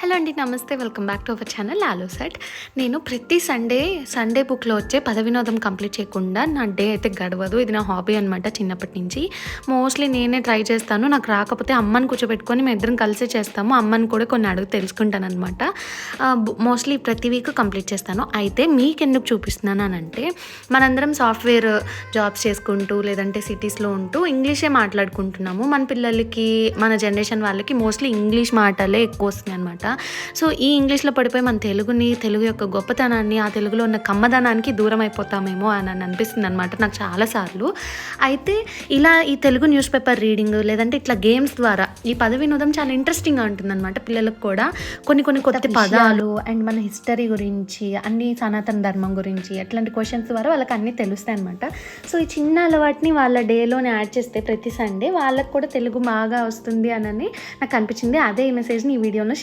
Hello అండి, నమస్తే. Welcome back to our channel ఆలో సెట్. నేను ప్రతి సండే బుక్లో వచ్చే పద వినోదం కంప్లీట్ చేయకుండా నా డే అయితే గడవదు. ఇది నా హాబీ అనమాట చిన్నప్పటి నుంచి. మోస్ట్లీ నేనే ట్రై చేస్తాను. నాకు రాకపోతే అమ్మని కూర్చోబెట్టుకొని మేము ఇద్దరం కలిసే చేస్తాము. అమ్మని కూడా కొన్ని అడుగు తెలుసుకుంటాను అనమాట. మోస్ట్లీ ప్రతి వీక్ కంప్లీట్ చేస్తాను. అయితే మీకెందుకు చూపిస్తున్నాను అని అంటే, మనందరం సాఫ్ట్వేర్ జాబ్స్ చేసుకుంటూ లేదంటే సిటీస్లో ఉంటూ ఇంగ్లీషే మాట్లాడుకుంటున్నాము. మన పిల్లలకి, మన జనరేషన్ వాళ్ళకి మోస్ట్లీ ఇంగ్లీష్ మాటలే ఎక్కువ వస్తున్నాయి అనమాట. సో ఈ ఇంగ్లీష్లో పడిపోయి మన తెలుగు యొక్క గొప్పతనాన్ని, ఆ తెలుగులో ఉన్న కమ్మదనానికి దూరం అయిపోతామేమో అని అనిపిస్తుంది అనమాట నాకు చాలాసార్లు. అయితే ఇలా ఈ తెలుగు న్యూస్ పేపర్ రీడింగ్ లేదంటే ఇట్లా గేమ్స్ ద్వారా ఈ పద వినోదం చాలా ఇంట్రెస్టింగ్గా ఉంటుందన్నమాట. పిల్లలకు కూడా కొన్ని కొత్త పదాలు అండ్ మన హిస్టరీ గురించి, అన్ని సనాతన ధర్మం గురించి అట్లాంటి క్వశ్చన్స్ ద్వారా వాళ్ళకి అన్నీ తెలుస్తాయి అనమాట. సో ఈ చిన్న అలవాటుని వాళ్ళ డేలోనే యాడ్ చేస్తే ప్రతి సండే వాళ్ళకు కూడా తెలుగు బాగా వస్తుంది అని నాకు అనిపించింది. అదే ఈ మెసేజ్ని ఈ వీడియోలో